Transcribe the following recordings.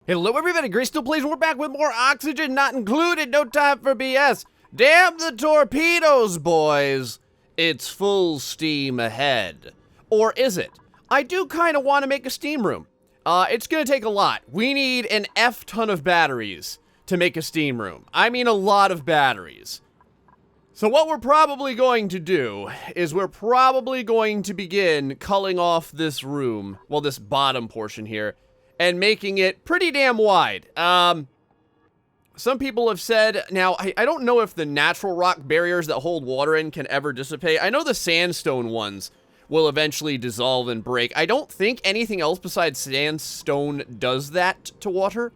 Hello everybody, Grace still plays, we're back with more oxygen not included, no time for BS. Damn the torpedoes, boys. It's full steam ahead. Or is it? I do kind of want to make a steam room. It's gonna take a lot. We need an F ton of batteries to make a steam room. I mean a lot of batteries. So what we're probably going to do is we're probably going to begin culling off this room, well, this bottom portion here, and making it pretty damn wide. Some people have said, now, I don't know if the natural rock barriers that hold water in can ever dissipate. I know the sandstone ones will eventually dissolve and break. I don't think anything else besides sandstone does that to water.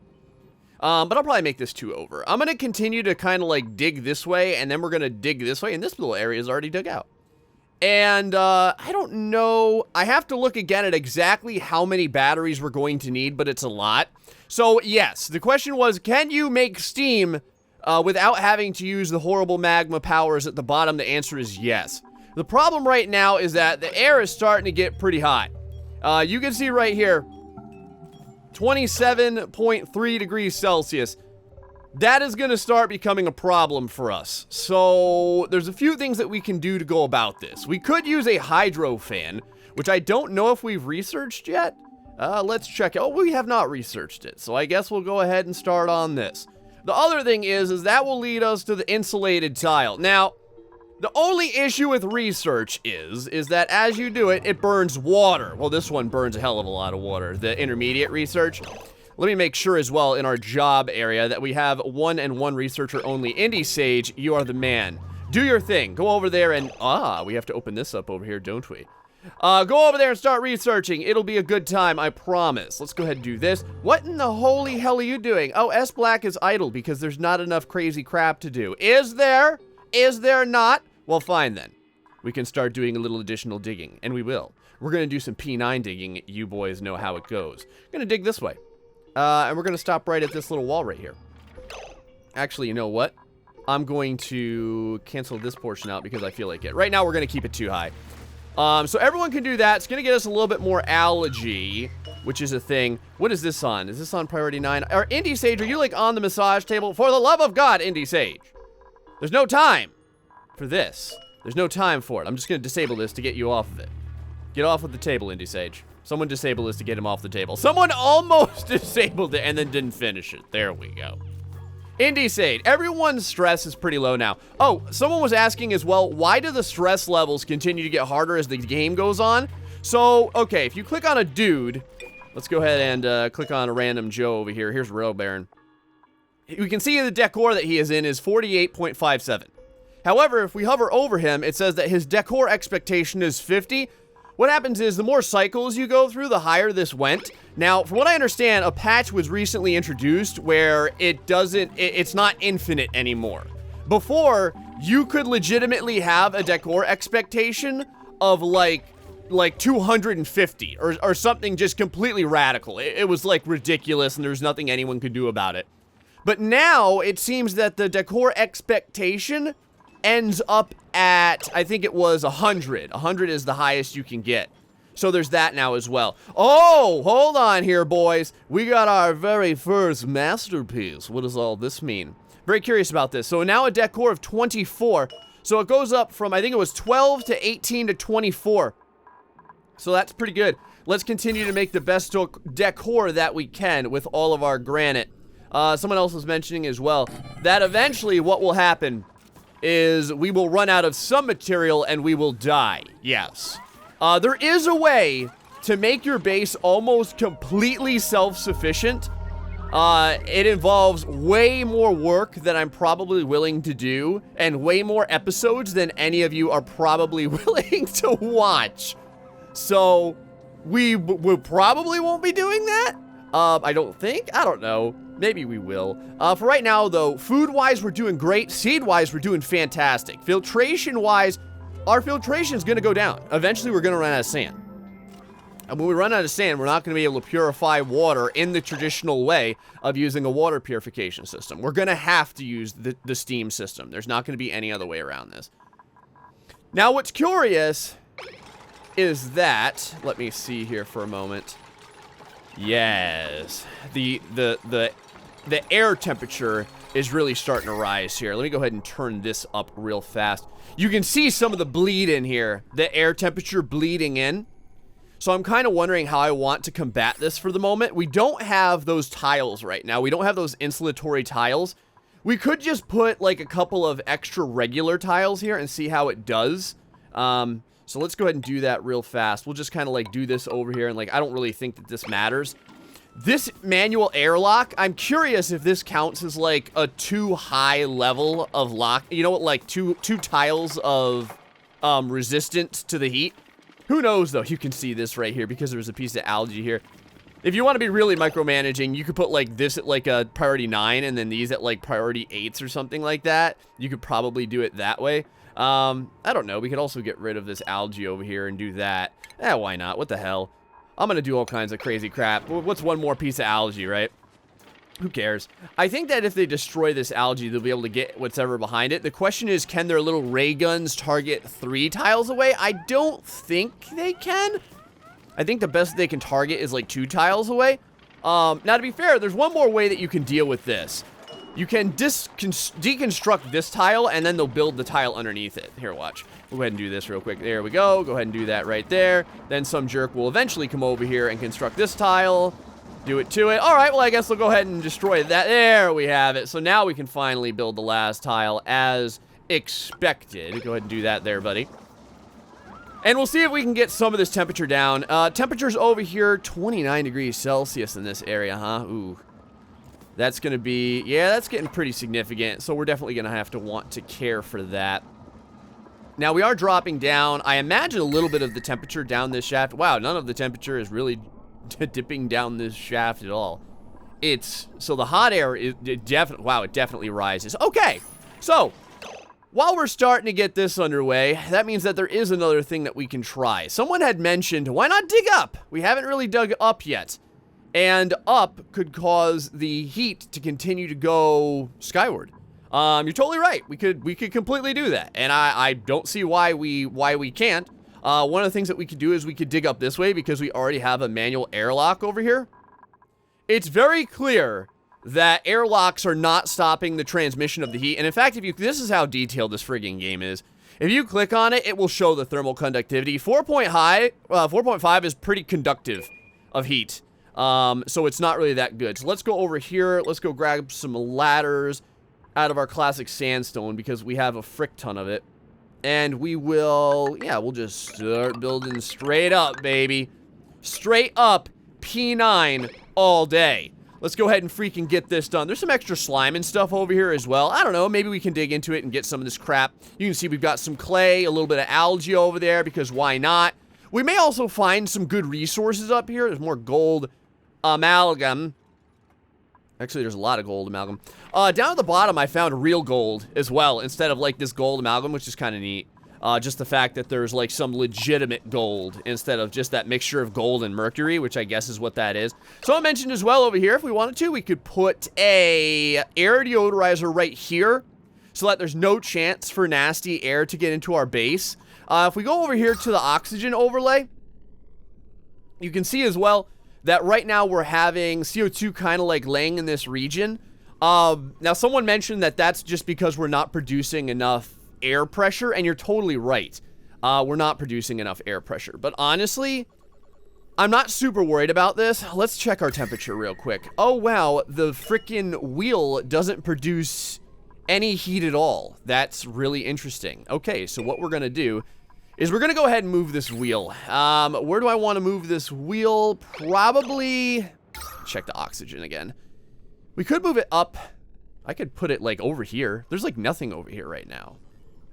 But I'll probably make this 2 over. I'm going to continue to kind of like dig this way, and then we're going to dig this way, and this little area is already dug out. And, I don't know, I have to look again at exactly how many batteries we're going to need, but it's a lot. So, yes, the question was, can you make steam, without having to use the horrible magma powers at the bottom? The answer is yes. The problem right now is that the air is starting to get pretty hot. You can see right here, 27.3 degrees Celsius. That is going to start becoming a problem for us. So there's a few things that we can do to go about this. We could use a hydro fan, which I don't know if we've researched yet. Let's check it. Oh, we have not researched it. So I guess we'll go ahead and start on this. The other thing is that will lead us to the insulated tile. Now, the only issue with research is that as you do it, it burns water. Well, this one burns a hell of a lot of water. The intermediate research. Let me make sure as well in our job area that we have 1 and 1 researcher only. Indie Sage, you are the man. Do your thing. Go over there and... we have to open this up over here, don't we? Go over there and start researching. It'll be a good time, I promise. Let's go ahead and do this. What in the holy hell are you doing? Oh, S Black is idle because there's not enough crazy crap to do. Is there? Is there not? Well, fine then. We can start doing a little additional digging, and we will. We're going to do some P9 digging. You boys know how it goes. Going to dig this way. And we're going to stop right at this little wall right here. Actually, you know what? I'm going to cancel this portion out because I feel like it. Right now, we're going to keep it too high. So everyone can do that. It's going to get us a little bit more algae, which is a thing. What is this on? Is this on priority 9? Or Indie Sage, are you like on the massage table? For the love of God, Indie Sage. There's no time for this. There's no time for it. I'm just going to disable this to get you off of it. Get off of the table, Indie Sage. Someone disabled this to get him off the table. Someone almost disabled it and then didn't finish it. There we go. Indie Sage, everyone's stress is pretty low now. Oh, someone was asking as well, why do the stress levels continue to get harder as the game goes on? So, okay, if you click on a dude, let's go ahead and click on a random Joe over here. Here's Rail Baron. We can see the decor that he is in is 48.57. However, if we hover over him, it says that his decor expectation is 50. What happens is the more cycles you go through, the higher this went. Now, from what I understand, a patch was recently introduced where it's not infinite anymore. Before, you could legitimately have a decor expectation of like 250 or something just completely radical. It was like ridiculous and there's nothing anyone could do about it. But now it seems that the decor expectation ends up at, I think it was 100. 100 is the highest you can get. So there's that now as well. Oh, hold on here, boys. We got our very first masterpiece. What does all this mean? Very curious about this. So now a decor of 24. So it goes up from, I think it was 12 to 18 to 24. So that's pretty good. Let's continue to make the best decor that we can with all of our granite. Someone else was mentioning as well that eventually what will happen is we will run out of some material and we will die. Yes. There is a way to make your base almost completely self-sufficient. It involves way more work than I'm probably willing to do and way more episodes than any of you are probably willing to watch. So we probably won't be doing that. I don't think. I don't know. Maybe we will. For right now, though, food-wise, we're doing great. Seed-wise, we're doing fantastic. Filtration-wise, our filtration is going to go down. Eventually, we're going to run out of sand. And when we run out of sand, we're not going to be able to purify water in the traditional way of using a water purification system. We're going to have to use the steam system. There's not going to be any other way around this. Now, what's curious is that... Let me see here for a moment. Yes. The air temperature is really starting to rise here. Let me go ahead and turn this up real fast. You can see some of the bleed in here. The air temperature bleeding in. So I'm kind of wondering how I want to combat this for the moment. We don't have those tiles right now. We don't have those insulatory tiles. We could just put like a couple of extra regular tiles here and see how it does. So let's go ahead and do that real fast. We'll just kind of like do this over here, and like I don't really think that this matters. This manual airlock, I'm curious if this counts as like a too high level of lock. You know what, like two tiles of resistance to the heat. Who knows though? You can see this right here because there's a piece of algae here. If you want to be really micromanaging, you could put like this at like a priority 9 and then these at like priority 8s or something like that. You could probably do it that way. I don't know. We could also get rid of this algae over here and do that. Why not? What the hell? I'm gonna do all kinds of crazy crap. What's one more piece of algae, right? Who cares? I think that if they destroy this algae, they'll be able to get whatever behind it. The question is, can their little ray guns target 3 tiles away? I don't think they can. I think the best they can target is like 2 tiles away. Now, to be fair, there's one more way that you can deal with this. You can deconstruct this tile, and then they'll build the tile underneath it. Here, watch. We'll go ahead and do this real quick. There we go. Go ahead and do that right there. Then some jerk will eventually come over here and construct this tile. Do it to it. All right, well, I guess we'll go ahead and destroy that. There we have it. So now we can finally build the last tile as expected. Go ahead and do that there, buddy. And we'll see if we can get some of this temperature down. Temperature's over here, 29 degrees Celsius in this area, huh? Ooh. That's going to be, yeah, that's getting pretty significant. So we're definitely going to have to want to care for that. Now, we are dropping down, I imagine, a little bit of the temperature down this shaft. Wow, none of the temperature is really dipping down this shaft at all. So the hot air, it definitely rises. Okay, so while we're starting to get this underway, that means that there is another thing that we can try. Someone had mentioned, why not dig up? We haven't really dug up yet. And up could cause the heat to continue to go skyward. You're totally right. We could completely do that. And I don't see why we can't. One of the things that we could do is we could dig up this way because we already have a manual airlock over here. It's very clear that airlocks are not stopping the transmission of the heat. And in fact, this is how detailed this frigging game is. If you click on it, it will show the thermal conductivity. 4.5 is pretty conductive of heat. So it's not really that good. So let's go over here. Let's go grab some ladders out of our classic sandstone because we have a frick ton of it. And we will, yeah, we'll just start building straight up, baby. Straight up P9 all day. Let's go ahead and freaking get this done. There's some extra slime and stuff over here as well. I don't know, maybe we can dig into it and get some of this crap. You can see we've got some clay, a little bit of algae over there because why not? We may also find some good resources up here. There's more gold amalgam. Actually, there's a lot of gold amalgam. Down at the bottom, I found real gold as well, instead of like this gold amalgam, which is kind of neat. Just the fact that there's like some legitimate gold instead of just that mixture of gold and mercury, which I guess is what that is. So I mentioned as well over here, if we wanted to, we could put a air deodorizer right here so that there's no chance for nasty air to get into our base. If we go over here to the oxygen overlay, you can see as well that right now we're having CO2 kind of like laying in this region. Now someone mentioned that that's just because we're not producing enough air pressure, and you're totally right. We're not producing enough air pressure, but honestly, I'm not super worried about this. Let's check our temperature real quick. Oh wow, the freaking wheel doesn't produce any heat at all. That's really interesting. Okay, so what we're gonna do is we're gonna go ahead and move this wheel. Where do I want to move this wheel? Probably, check the oxygen again. We could move it up. I could put it like over here. There's like nothing over here right now.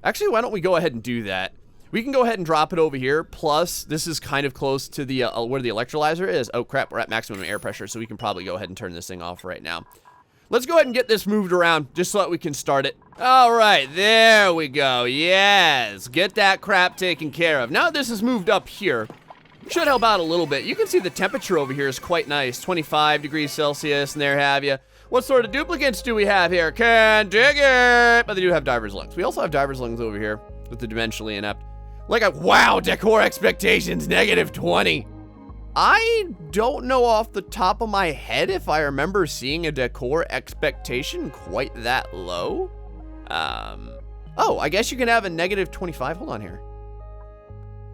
Actually, why don't we go ahead and do that? We can go ahead and drop it over here. Plus, this is kind of close to the where the electrolyzer is. Oh crap, we're at maximum air pressure, so we can probably go ahead and turn this thing off right now. Let's go ahead and get this moved around just so that we can start it. All right, there we go. Yes, get that crap taken care of. Now that this is moved up here, should help out a little bit. You can see the temperature over here is quite nice. 25 degrees Celsius, and there have you. What sort of duplicates do we have here? Can't dig it! But they do have diver's lungs. We also have diver's lungs over here with the dimensionally inept. Like a, wow, decor expectations, -20. I don't know off the top of my head if I remember seeing a decor expectation quite that low. Oh, I guess you can have a negative 25. Hold on here.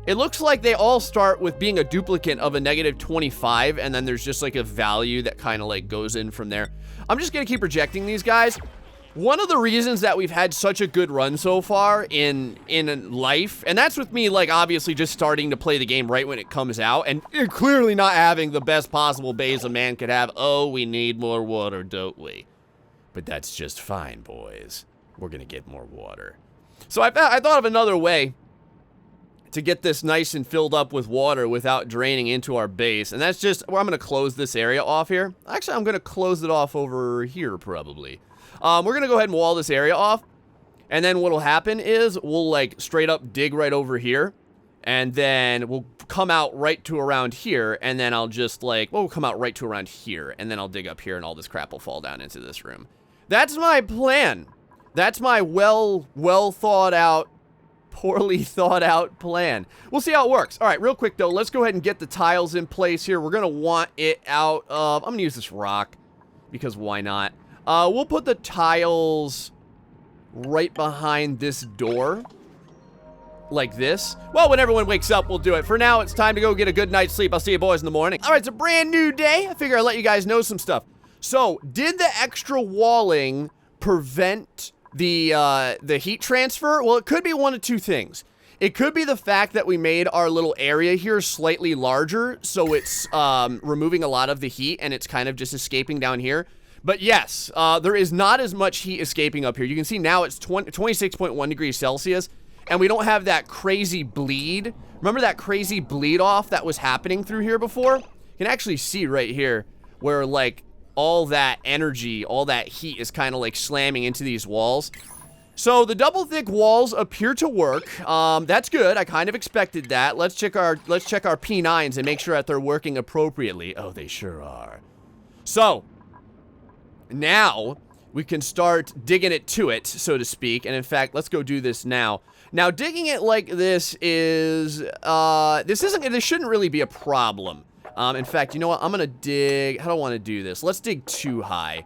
It looks like they all start with being a duplicate of a negative 25, and then there's just like a value that kind of like goes in from there. I'm just gonna keep rejecting these guys. One of the reasons that we've had such a good run so far in life, and that's with me like obviously just starting to play the game right when it comes out, and clearly not having the best possible base a man could have. Oh, we need more water, don't we? But that's just fine, boys. We're gonna get more water. So I thought of another way to get this nice and filled up with water without draining into our base, and that's just, well, I'm gonna close this area off here. Actually, I'm gonna close it off over here probably. We're gonna go ahead and wall this area off, and then what'll happen is we'll like straight up dig right over here, and then we'll come out right to around here, and then I'll just like, well, we'll come out right to around here, and then I'll dig up here, and all this crap will fall down into this room. That's my plan. That's my well thought out, poorly thought out plan. We'll see how it works. All right, real quick though, let's go ahead and get the tiles in place here. We're gonna want it out of, I'm gonna use this rock because why not? We'll put the tiles right behind this door like this. Well, when everyone wakes up, we'll do it. For now, it's time to go get a good night's sleep. I'll see you boys in the morning. All right, it's a brand new day. I figure I'll let you guys know some stuff. So, did the extra walling prevent the heat transfer? Well, it could be one of two things. It could be the fact that we made our little area here slightly larger, so it's removing a lot of the heat, and it's kind of just escaping down here. But yes, there is not as much heat escaping up here. You can see now it's 26.1 degrees Celsius, and we don't have that crazy bleed. Remember that crazy bleed off that was happening through here before? You can actually see right here where like all that energy, all that heat is kind of like slamming into these walls. So the double thick walls appear to work. That's good. I kind of expected that. Let's check our P9s and make sure that they're working appropriately. Oh, they sure are. So now we can start digging it to it, so to speak. And in fact, let's go do this now. Now, digging it like this is, this shouldn't really be a problem. In fact, you know what? I'm gonna dig, how do I want to do this? Let's dig too high,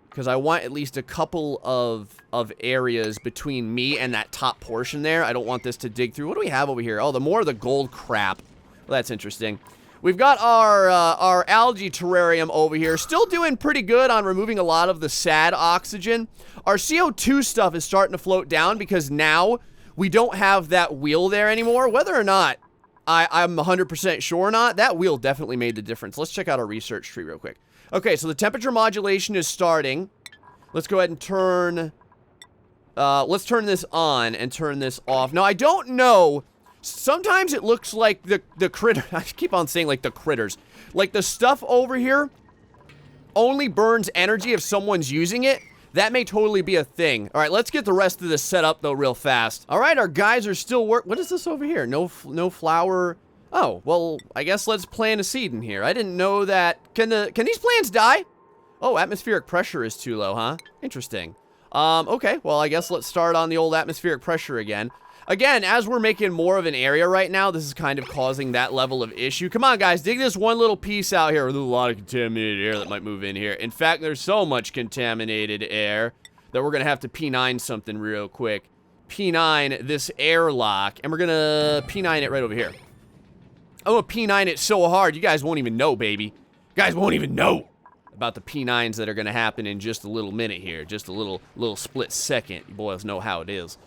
because I want at least a couple of areas between me and that top portion there. I don't want this to dig through. What do we have over here? Oh, the more of the gold crap. Well, that's interesting. We've got our algae terrarium over here, still doing pretty good on removing a lot of the sad oxygen. Our CO2 stuff is starting to float down because now we don't have that wheel there anymore. Whether or not I'm 100% sure or not, that wheel definitely made the difference. Let's check out our research tree real quick. Okay, so the temperature modulation is starting. Let's go ahead and turn, let's turn this on and turn this off. Now, I don't know. Sometimes it looks like the critter, I keep on saying like the critters. Like the stuff over here only burns energy if someone's using it. That may totally be a thing. All right, let's get the rest of this set up though real fast. All right, our guys are still what is this over here? No flower. Oh, well, I guess let's plant a seed in here. I didn't know that. Can these plants die? Oh, atmospheric pressure is too low, huh? Interesting. Okay, well, I guess let's start on the old atmospheric pressure again. Again, as we're making more of an area right now, this is kind of causing that level of issue. Come on, guys, dig this one little piece out here. There's a lot of contaminated air that might move in here. In fact, there's so much contaminated air that we're going to have to P9 something real quick. P9 this airlock, and we're going to P9 it right over here. I'm going to P9 it so hard, you guys won't even know, baby. You guys won't even know about the P9s that are going to happen in just a little minute here. Just a little split second. You boys know how it is.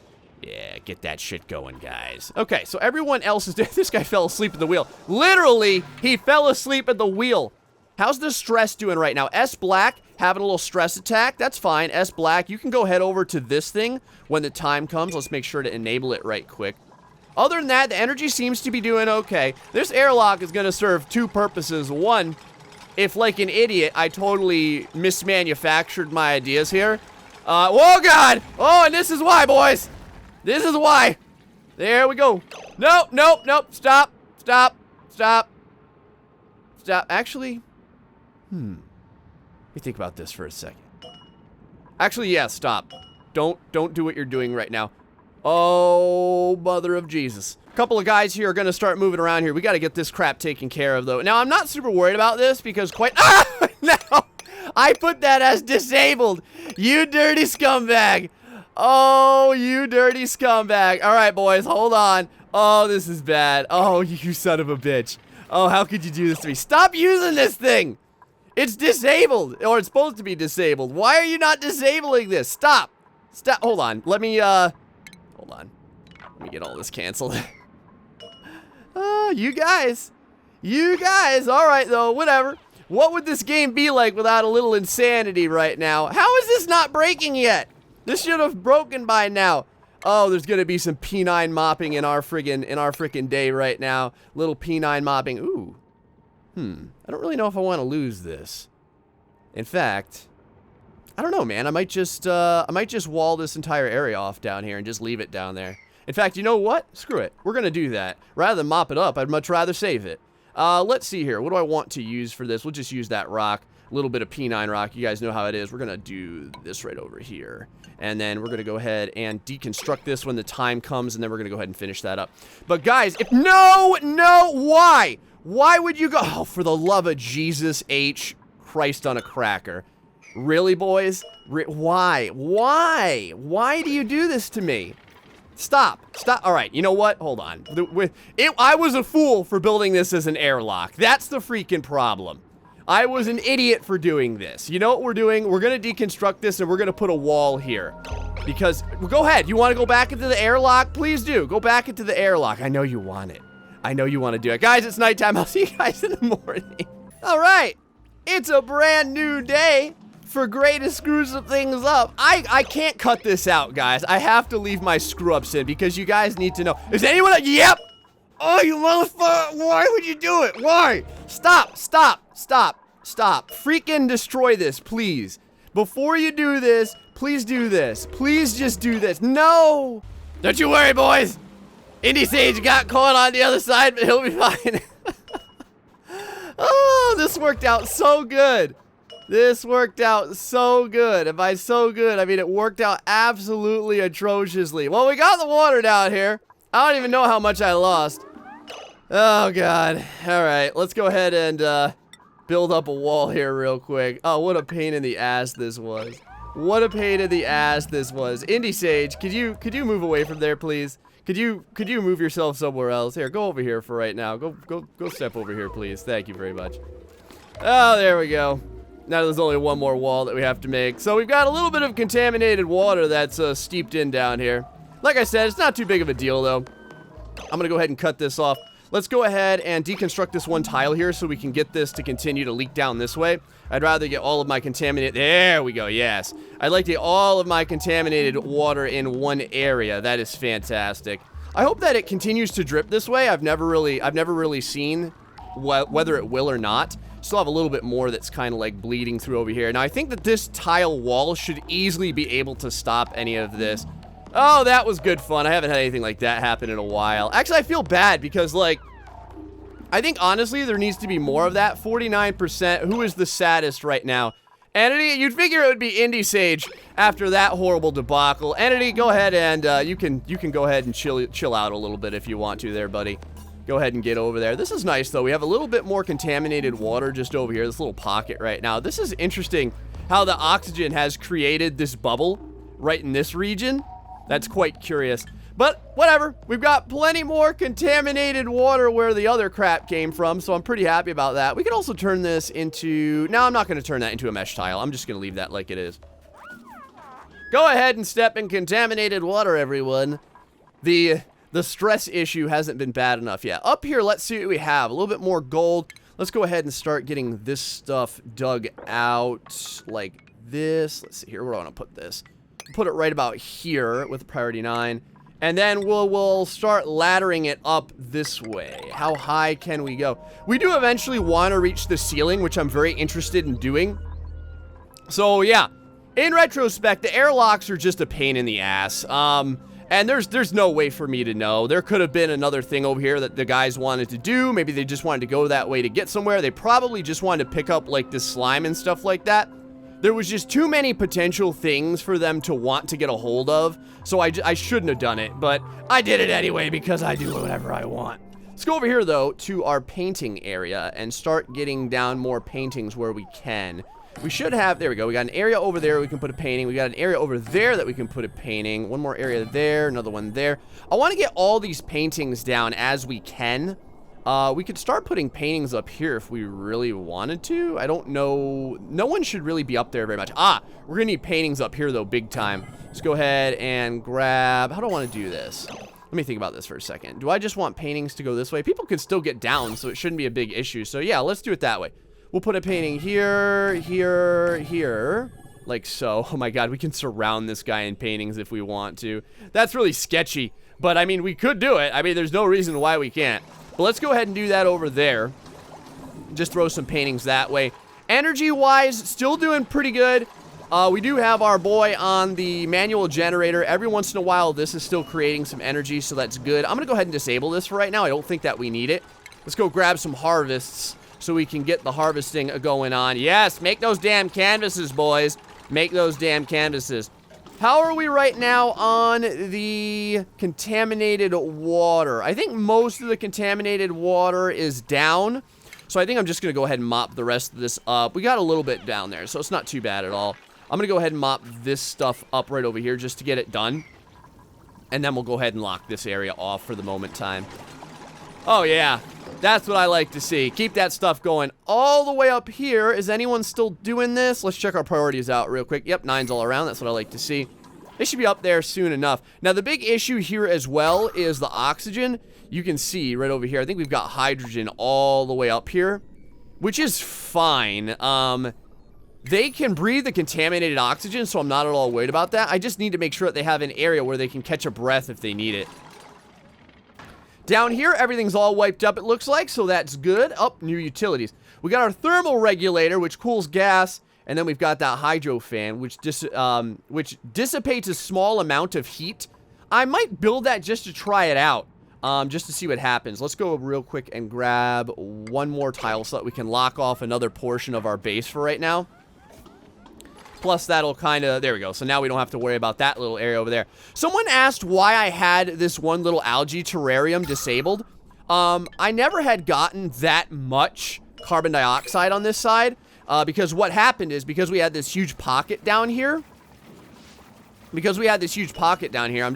Yeah, get that shit going, guys. Okay, so everyone else is... This guy fell asleep at the wheel. Literally, he fell asleep at the wheel. How's the stress doing right now? S Black having a little stress attack. That's fine. S Black, you can go head over to this thing when the time comes. Let's make sure to enable it right quick. Other than that, the energy seems to be doing okay. This airlock is going to serve two purposes. One, if like an idiot, I totally mismanufactured my ideas here. Oh, God! Oh, and this is why, boys! This is why. There we go. Nope, nope, nope. Stop. Stop. Stop. Stop. Actually, let me think about this for a second. Actually, yeah, stop. Don't do what you're doing right now. Oh, mother of Jesus. A couple of guys here are going to start moving around here. We got to get this crap taken care of, though. Now, I'm not super worried about this because no! I put that as disabled. You dirty scumbag. Oh, you dirty scumbag. All right, boys, hold on. Oh, this is bad. Oh, you son of a bitch. Oh, how could you do this to me? Stop using this thing. It's disabled, or it's supposed to be disabled. Why are you not disabling this? Stop. Stop. Hold on. Let me, hold on. Let me get all this canceled. Oh, you guys. You guys. All right, though. Whatever. What would this game be like without a little insanity right now? How is this not breaking yet? This should have broken by now. Oh, there's gonna be some P9 mopping in our friggin' day right now. Little P9 mopping. Ooh. I don't really know if I want to lose this. In fact, I don't know, man. I might just wall this entire area off down here and just leave it down there. In fact, you know what? Screw it. We're gonna do that. Rather than mop it up, I'd much rather save it. Let's see here. What do I want to use for this? We'll just use that rock. A little bit of P9 rock. You guys know how it is. We're going to do this right over here. And then we're going to go ahead and deconstruct this when the time comes, and then we're going to go ahead and finish that up. But guys, if... No! Why? Why would you go... Oh, for the love of Jesus H. Christ on a cracker. Really, boys? Why? Why do you do this to me? Stop. All right, you know what? Hold on. I was a fool for building this as an airlock. That's the freaking problem. I was an idiot for doing this. You know what we're doing? We're going to deconstruct this, and we're going to put a wall here. Because, go ahead. You want to go back into the airlock? Please do. Go back into the airlock. I know you want it. I know you want to do it. Guys, it's nighttime. I'll see you guys in the morning. All right. It's a brand new day for Gray to screw some things up. I can't cut this out, guys. I have to leave my screw-ups in because you guys need to know. Is anyone... Yep. Oh, you motherfucker. Why would you do it? Why? Stop. Freaking destroy this, please. Before you do this, please do this. Please just do this. No. Don't you worry, boys. Indy Sage got caught on the other side, but he'll be fine. Oh, this worked out so good. This worked out so good. And by so good, I mean it worked out absolutely atrociously. Well, we got the water down here. I don't even know how much I lost. Oh, God. All right, let's go ahead and build up a wall here real quick. Oh, what a pain in the ass this was. What a pain in the ass this was. Indy Sage, could you move away from there, please? Could you move yourself somewhere else? Here, go over here for right now. Go step over here, please. Thank you very much. Oh, there we go. Now there's only one more wall that we have to make. So we've got a little bit of contaminated water that's steeped in down here. Like I said, it's not too big of a deal, though. I'm going to go ahead and cut this off. Let's go ahead and deconstruct this one tile here so we can get this to continue to leak down this way. I'd rather get all of my contaminated... There we go, yes. I'd like to get all of my contaminated water in one area. That is fantastic. I hope that it continues to drip this way. I've never really seen whether it will or not. Still have a little bit more that's kind of like bleeding through over here. Now, I think that this tile wall should easily be able to stop any of this. Oh, that was good fun. I haven't had anything like that happen in a while. Actually, I feel bad because, like, I think, honestly, there needs to be more of that. 49%. Who is the saddest right now? Entity, you'd figure it would be Indy Sage after that horrible debacle. Entity, go ahead and you can go ahead and chill out a little bit if you want to there, buddy. Go ahead and get over there. This is nice, though. We have a little bit more contaminated water just over here, this little pocket right now. This is interesting how the oxygen has created this bubble right in this region. That's quite curious. But whatever, we've got plenty more contaminated water where the other crap came from, so I'm pretty happy about that. We can also turn this into... No, I'm not going to turn that into a mesh tile. I'm just going to leave that like it is. Go ahead and step in contaminated water, everyone. The stress issue hasn't been bad enough yet. Up here, let's see what we have. A little bit more gold. Let's go ahead and start getting this stuff dug out like this. Let's see here. Where do I want to put this? Put it right about here with priority 9. And then we'll start laddering it up this way. How high can we go? We do eventually want to reach the ceiling, which I'm very interested in doing. So, yeah. In retrospect, the airlocks are just a pain in the ass. And there's no way for me to know. There could have been another thing over here that the guys wanted to do. Maybe they just wanted to go that way to get somewhere. They probably just wanted to pick up, like, this slime and stuff like that. There was just too many potential things for them to want to get a hold of, so I shouldn't have done it, but I did it anyway because I do whatever I want. Let's go over here, though, to our painting area and start getting down more paintings where we can. We should have, there we go, we got an area over there we can put a painting. We got an area over there that we can put a painting. One more area there, another one there. I want to get all these paintings down as we can. We could start putting paintings up here if we really wanted to. I don't know. No one should really be up there very much. We're going to need paintings up here, though, big time. Let's go ahead and grab, how do I want to do this? Let me think about this for a second. Do I just want paintings to go this way? People can still get down, so it shouldn't be a big issue. So, yeah, let's do it that way. We'll put a painting here, here, here, like so. Oh, my God, we can surround this guy in paintings if we want to. That's really sketchy, but, I mean, we could do it. I mean, there's no reason why we can't. But let's go ahead and do that over there. Just throw some paintings that way. Energy-wise, still doing pretty good. We do have our boy on the manual generator. Every once in a while, this is still creating some energy, so that's good. I'm going to go ahead and disable this for right now. I don't think that we need it. Let's go grab some harvests so we can get the harvesting going on. Yes, make those damn canvases, boys. Make those damn canvases. How are we right now on the contaminated water? I think most of the contaminated water is down. So I think I'm just going to go ahead and mop the rest of this up. We got a little bit down there, so it's not too bad at all. I'm going to go ahead and mop this stuff up right over here just to get it done. And then we'll go ahead and lock this area off for the moment time. Oh, yeah. That's what I like to see. Keep that stuff going all the way up here. Is anyone still doing this? Let's check our priorities out real quick. Yep, 9's all around. That's what I like to see. They should be up there soon enough. Now, the big issue here as well is the oxygen. You can see right over here. I think we've got hydrogen all the way up here, which is fine. They can breathe the contaminated oxygen, so I'm not at all worried about that. I just need to make sure that they have an area where they can catch a breath if they need it. Down here, everything's all wiped up, it looks like, so that's good. Oh, new utilities. We got our thermal regulator, which cools gas, and then we've got that hydro fan, which dissipates a small amount of heat. I might build that just to try it out, just to see what happens. Let's go real quick and grab one more tile so that we can lock off another portion of our base for right now. Plus, that'll kind of, there we go. So now we don't have to worry about that little area over there. Someone asked why I had this one little algae terrarium disabled. I never had gotten that much carbon dioxide on this side. Because what happened is, because we had this huge pocket down here. I'm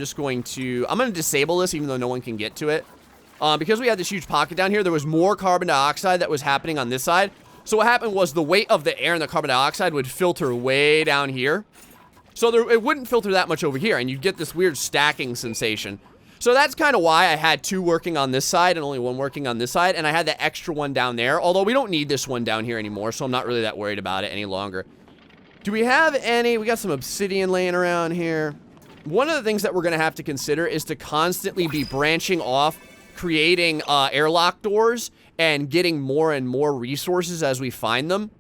just going to, I'm going to disable this even though no one can get to it. Because we had this huge pocket down here, there was more carbon dioxide that was happening on this side. So what happened was the weight of the air and the carbon dioxide would filter way down here. So it wouldn't filter that much over here, and you'd get this weird stacking sensation. So that's kind of why I had 2 working on this side and only 1 working on this side, and I had the extra one down there. Although we don't need this one down here anymore, so I'm not really that worried about it any longer. Do we have any? We got some obsidian laying around here. One of the things that we're going to have to consider is to constantly be branching off, creating airlock doors, and getting more and more resources as we find them.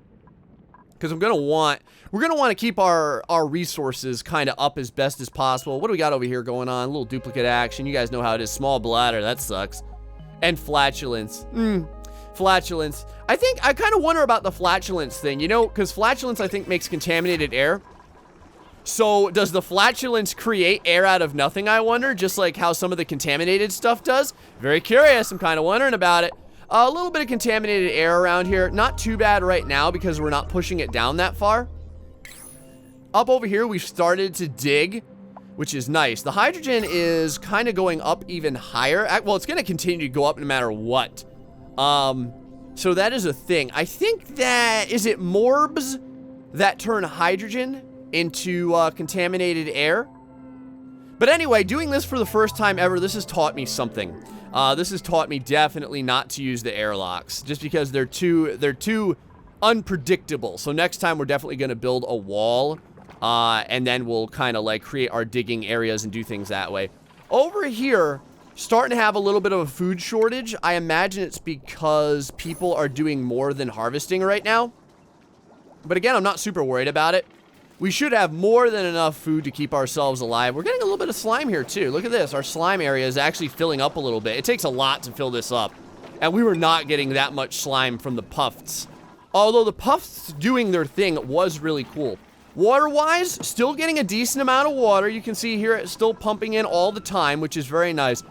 Because we're gonna want to keep our resources kind of up as best as possible. What do we got over here going on? A little duplicate action. You guys know how it is. Small bladder. That sucks. And flatulence. Flatulence. I think I kind of wonder about the flatulence thing, you know, because flatulence I think makes contaminated air. So does the flatulence create air out of nothing, I wonder? Just like how some of the contaminated stuff does? Very curious. I'm kind of wondering about it. A little bit of contaminated air around here. Not too bad right now because we're not pushing it down that far. Up over here, we've started to dig, which is nice. The hydrogen is kind of going up even higher. Well, it's going to continue to go up no matter what. So that is a thing. I think that, is it morbs that turn hydrogen into contaminated air? But anyway, doing this for the first time ever, this has taught me something. This has taught me definitely not to use the airlocks, just because they're too unpredictable. So next time we're definitely going to build a wall, and then we'll kind of like create our digging areas and do things that way. Over here, starting to have a little bit of a food shortage. I imagine it's because people are doing more than harvesting right now. But again, I'm not super worried about it. We should have more than enough food to keep ourselves alive. We're getting a little bit of slime here, too. Look at this. Our slime area is actually filling up a little bit. It takes a lot to fill this up. And we were not getting that much slime from the puffs. Although the puffs doing their thing was really cool. Water-wise, still getting a decent amount of water. You can see here it's still pumping in all the time, which is very nice.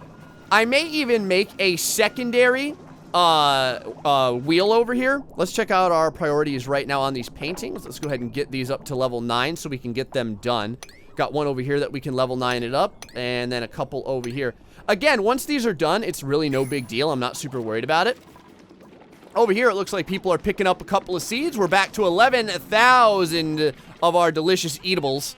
I may even make a secondary wheel over here. Let's check out our priorities right now on these paintings. Let's go ahead and get these up to level 9 so we can get them done. Got one over here that we can level 9 it up, and then a couple over here. Again, once these are done, it's really no big deal. I'm not super worried about it. Over here, it looks like people are picking up a couple of seeds. We're back to 11,000 of our delicious eatables,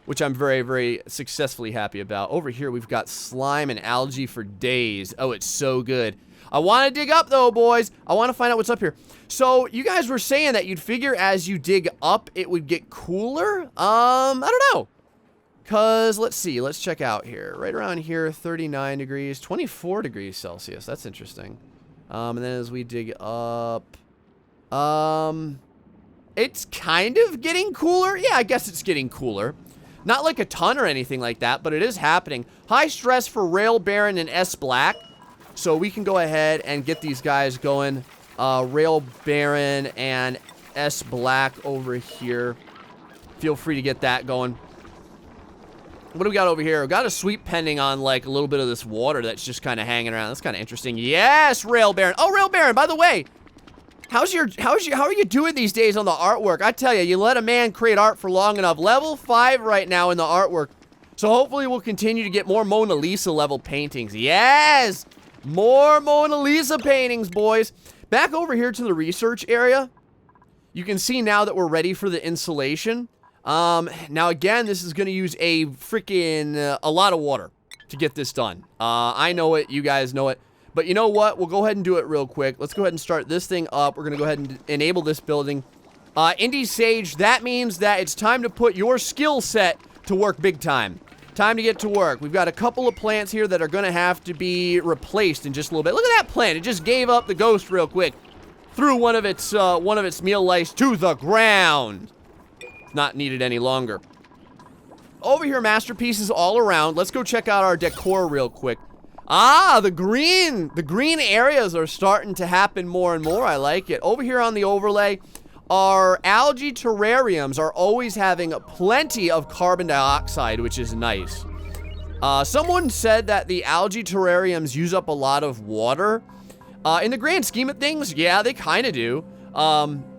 which I'm very, very successfully happy about. Over here, we've got slime and algae for days. Oh, it's so good. I want to dig up, though, boys. I want to find out what's up here. So, you guys were saying that you'd figure as you dig up, it would get cooler? I don't know. Because, let's see. Let's check out here. Right around here, 39 degrees, 24 degrees Celsius. That's interesting. And then as we dig up, it's kind of getting cooler. Yeah, I guess it's getting cooler. Not like a ton or anything like that, but it is happening. High stress for Rail Baron and S Black. So we can go ahead and get these guys going. Rail Baron and S Black over here. Feel free to get that going. What do we got over here? We got a sweep pending on like a little bit of this water that's just kind of hanging around. That's kind of interesting. Yes, Rail Baron. Oh, Rail Baron, by the way, how are you doing these days on the artwork? I tell you, you let a man create art for long enough. Level 5 right now in the artwork. So hopefully we'll continue to get more Mona Lisa level paintings. Yes! More Mona Lisa paintings, boys. Back over here to the research area. You can see now that we're ready for the insulation. Now again, this is going to use a freaking, a lot of water to get this done. I know it, you guys know it, but you know what? We'll go ahead and do it real quick. Let's go ahead and start this thing up. We're going to go ahead and enable this building. Indie Sage, that means that it's time to put your skill set to work big time. Time to get to work. We've got a couple of plants here that are going to have to be replaced in just a little bit. Look at that plant. It just gave up the ghost real quick. Threw one of its meal lice to the ground. Not needed any longer. Over here, masterpieces all around. Let's go check out our decor real quick. Ah, the green areas are starting to happen more and more. I like it. Over here on the overlay, our algae terrariums are always having plenty of carbon dioxide, which is nice. Someone said that the algae terrariums use up a lot of water. In the grand scheme of things, yeah, they kind of do.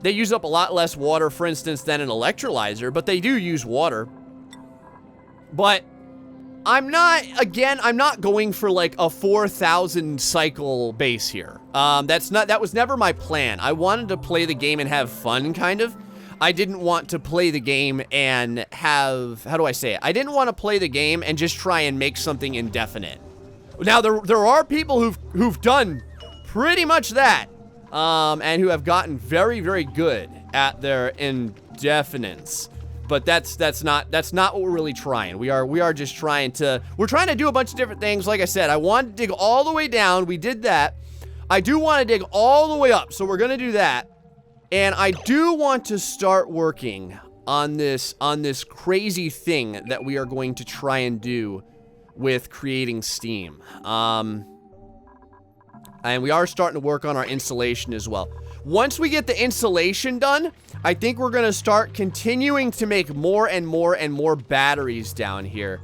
They use up a lot less water, for instance, than an electrolyzer, but they do use water. But I'm not going for like a 4,000 cycle base here. That was never my plan. I wanted to play the game and have fun, kind of. I didn't want to play the game and have, how do I say it? I didn't want to play the game and just try and make something indefinite. Now, there are people who've done pretty much that. And who have gotten very, very good at their indefinites. But that's not what we're really trying. We are just trying to, we're trying to do a bunch of different things. Like I said, I wanted to dig all the way down. We did that. I do want to dig all the way up, so we're going to do that. And I do want to start working on this crazy thing that we are going to try and do with creating steam. And we are starting to work on our insulation as well. Once we get the insulation done, I think we're going to start continuing to make more and more and more batteries down here.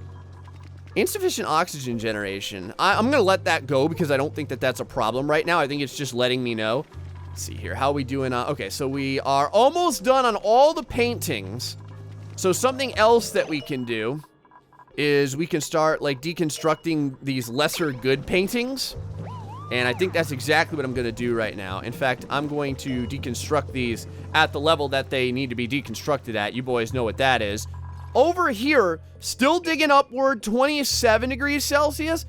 Insufficient oxygen generation. I'm going to let that go because I don't think that that's a problem right now. I think it's just letting me know. Let's see here. How are we doing? Okay, so we are almost done on all the paintings. So something else that we can do is we can start like deconstructing these lesser good paintings. And I think that's exactly what I'm going to do right now. In fact, I'm going to deconstruct these at the level that they need to be deconstructed at. You boys know what that is. Over here, still digging upward, 27 degrees Celsius.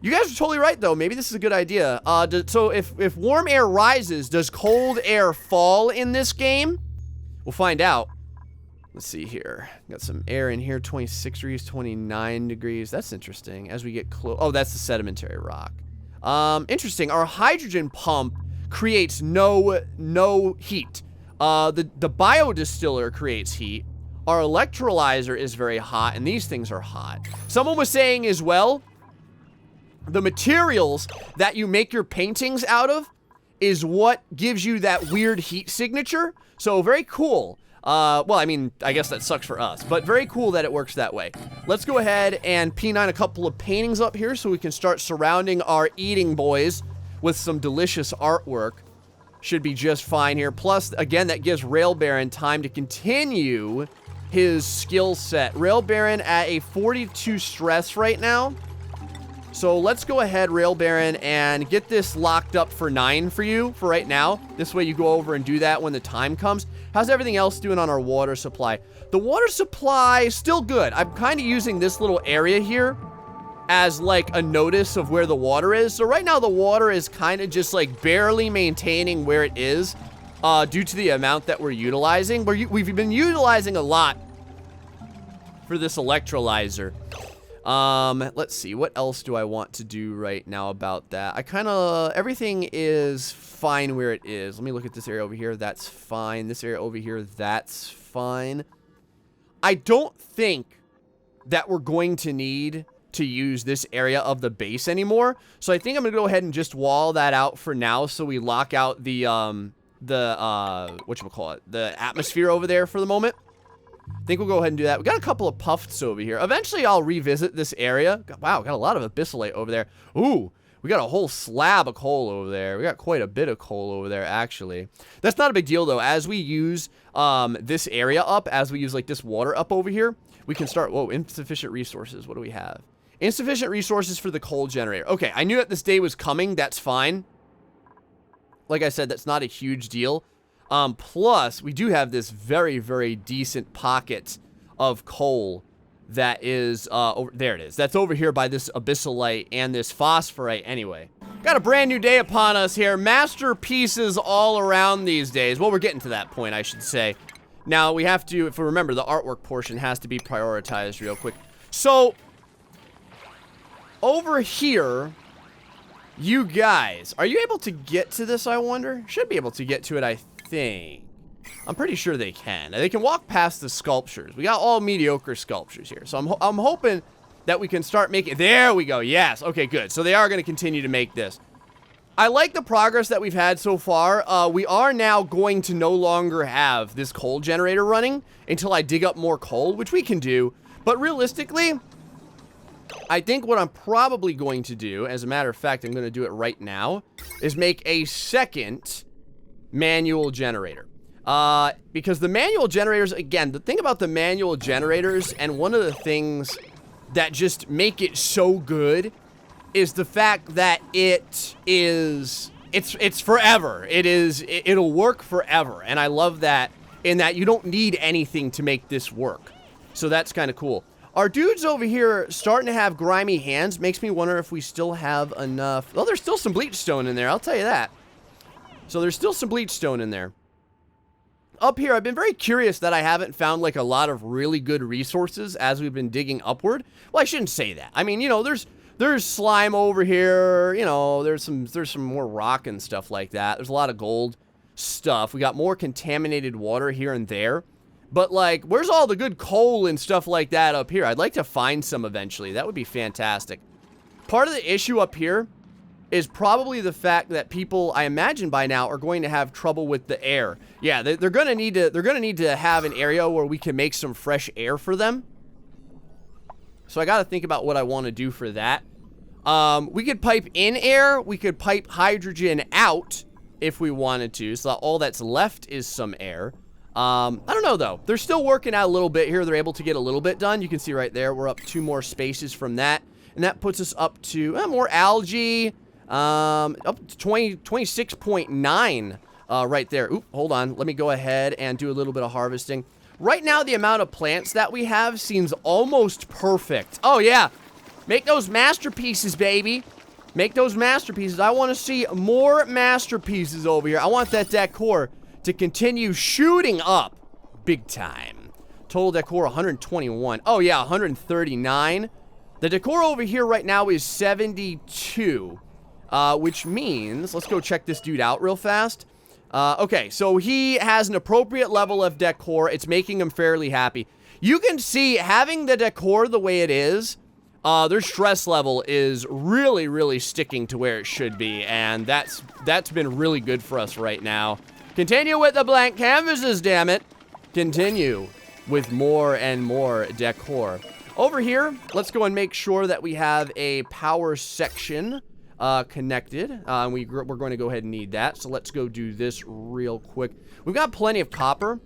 You guys are totally right, though. Maybe this is a good idea. So if warm air rises, does cold air fall in this game? We'll find out. Let's see here. Got some air in here, 26 degrees, 29 degrees. That's interesting. As we get close. Oh, that's the sedimentary rock. Interesting. Our hydrogen pump creates no heat. The biodistiller creates heat. Our electrolyzer is very hot, and these things are hot. Someone was saying as well, the materials that you make your paintings out of is what gives you that weird heat signature. So very cool. Well, I mean, I guess that sucks for us, but very cool that it works that way. Let's go ahead and P9 a couple of paintings up here so we can start surrounding our eating boys with some delicious artwork. Should be just fine here. Plus, again, that gives Rail Baron time to continue his skill set. Rail Baron at a 42 stress right now. So let's go ahead, Rail Baron, and get this locked up for 9 for you for right now. This way you go over and do that when the time comes. How's everything else doing on our water supply? The water supply, still good. I'm kind of using this little area here as like a notice of where the water is. So right now the water is kind of just like barely maintaining where it is due to the amount that we're utilizing. We've been utilizing a lot for this electrolyzer. Let's see, what else do I want to do right now about that? Everything is fine where it is. Let me look at this area over here. That's fine. This area over here, that's fine. I don't think that we're going to need to use this area of the base anymore. So I think I'm gonna go ahead and just wall that out for now so we lock out the whatchamacallit, the atmosphere over there for the moment. I think we'll go ahead and do that. We got a couple of puffs over here. Eventually, I'll revisit this area. Wow, got a lot of abyssalite over there. Ooh, we got a whole slab of coal over there. We got quite a bit of coal over there, actually. That's not a big deal, though. As we use this area up, as we use, like, this water up over here, we can start... Whoa, insufficient resources. What do we have? Insufficient resources for the coal generator. Okay, I knew that this day was coming. That's fine. Like I said, that's not a huge deal. Plus, we do have this very, very decent pocket of coal that is, there it is. That's over here by this abyssalite and this phosphorite anyway. Got a brand new day upon us here. Masterpieces all around these days. Well, we're getting to that point, I should say. Now, we have to, if we remember, the artwork portion has to be prioritized real quick. So, over here... You guys, are you able to get to this, I wonder? Should be able to get to it, I think. I'm pretty sure they can. They can walk past the sculptures. We got all mediocre sculptures here. So I'm hoping that we can start making... There we go. Yes. Okay, good. So they are going to continue to make this. I like the progress that we've had so far. We are now going to no longer have this coal generator running until I dig up more coal, which we can do. But realistically... I think what I'm probably going to do, as a matter of fact, I'm going to do it right now, is make a second manual generator. Because the manual generators, again, the thing about the manual generators, and one of the things that just make it so good, is the fact that it's forever. It'll work forever. And I love that, in that you don't need anything to make this work. So that's kind of cool. Our dudes over here starting to have grimy hands. Makes me wonder if we still have enough. Well, there's still some bleach stone in there, I'll tell you that. So there's still some bleach stone in there. Up here, I've been very curious that I haven't found, like, a lot of really good resources as we've been digging upward. Well, I shouldn't say that. I mean, you know, there's slime over here. You know, there's some more rock and stuff like that. There's a lot of gold stuff. We got more contaminated water here and there. But, like, where's all the good coal and stuff like that up here? I'd like to find some eventually. That would be fantastic. Part of the issue up here is probably the fact that people, I imagine by now, are going to have trouble with the air. Yeah, they're going to need to have an area where we can make some fresh air for them. So I got to think about what I want to do for that. We could pipe in air. We could pipe hydrogen out if we wanted to. So all that's left is some air. I don't know, though. They're still working out a little bit here. They're able to get a little bit done. You can see right there, we're up 2 more spaces from that. And that puts us up to more algae, up to 26.9 right there. Oop, hold on. Let me go ahead and do a little bit of harvesting. Right now, the amount of plants that we have seems almost perfect. Oh, yeah. Make those masterpieces, baby. Make those masterpieces. I want to see more masterpieces over here. I want that decor to continue shooting up big time. Total decor 121. Oh yeah, 139. The decor over here right now is 72, which means, let's go check this dude out real fast. Okay, so he has an appropriate level of decor. It's making him fairly happy. You can see having the decor the way it is their stress level is really, really sticking to where it should be, and that's been really good for us right now. Continue with the blank canvases, damn it. Continue with more and more decor. Over here, let's go and make sure that we have a power section connected. We're going to go ahead and need that, so let's go do this real quick. We've got plenty of copper,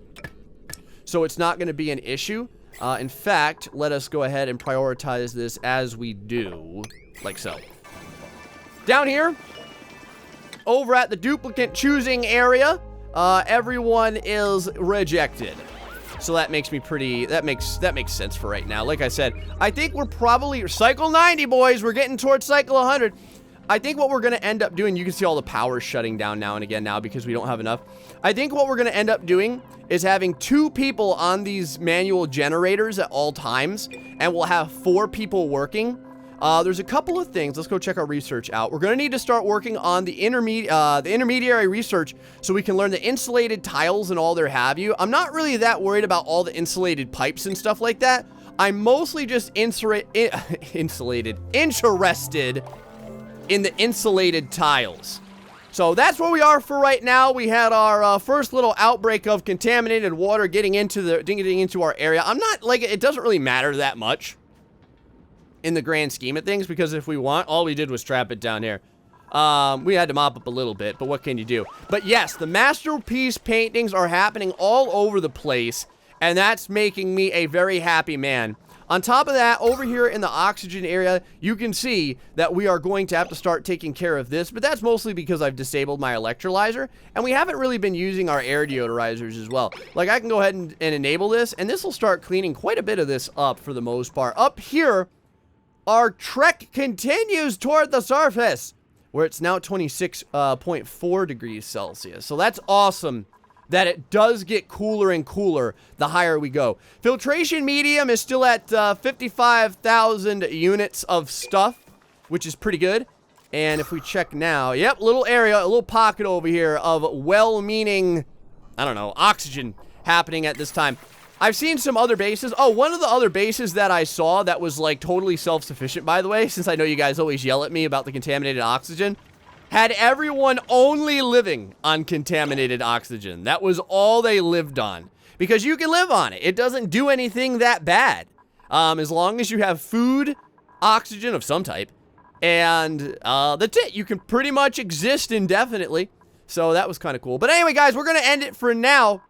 so it's not going to be an issue. In fact, let us go ahead and prioritize this as we do, like so. Down here, over at the duplicate choosing area, everyone is rejected. So that makes me pretty, that makes sense for right now. Like I said, I think we're probably, cycle 90, boys, we're getting towards cycle 100. I think what we're going to end up doing, you can see all the power shutting down now and again now because we don't have enough. I think what we're going to end up doing is having 2 people on these manual generators at all times, and we'll have 4 people working. There's a couple of things. Let's go check our research out. We're going to need to start working on the intermediary research so we can learn the insulated tiles and all their have you. I'm not really that worried about all the insulated pipes and stuff like that. I'm mostly just interested in the insulated tiles. So that's where we are for right now. We had our first little outbreak of contaminated water getting into our area. I'm not, like, it doesn't really matter that much in the grand scheme of things, because if we want, all we did was trap it down here. We had to mop up a little bit, but what can you do? But yes, the masterpiece paintings are happening all over the place, and that's making me a very happy man. On top of that, over here in the oxygen area, you can see that we are going to have to start taking care of this, but that's mostly because I've disabled my electrolyzer, and we haven't really been using our air deodorizers as well. Like, I can go ahead and enable this, and this will start cleaning quite a bit of this up for the most part. Up here, our trek continues toward the surface, where it's now 26.4 degrees Celsius. So that's awesome that it does get cooler and cooler the higher we go. Filtration medium is still at 55,000 units of stuff, which is pretty good. And if we check now, yep, little area, a little pocket over here of well-meaning, I don't know, oxygen happening at this time. I've seen some other bases. Oh, one of the other bases that I saw that was, like, totally self-sufficient, by the way, since I know you guys always yell at me about the contaminated oxygen, had everyone only living on contaminated oxygen. That was all they lived on. Because you can live on it. It doesn't do anything that bad. As long as you have food, oxygen of some type, and that's it. You can pretty much exist indefinitely. So that was kind of cool. But anyway, guys, we're going to end it for now.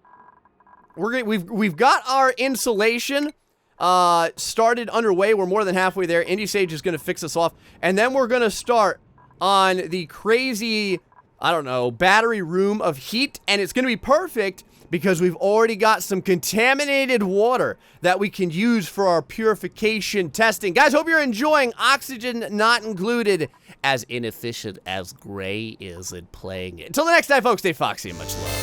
We've got our insulation started underway. We're more than halfway there. Indy Sage is going to fix us off. And then we're going to start on the crazy, I don't know, battery room of heat, and it's going to be perfect because we've already got some contaminated water that we can use for our purification testing. Guys, hope you're enjoying Oxygen Not Included, as inefficient as Gray is in playing it. Until the next time, folks, stay foxy and much love.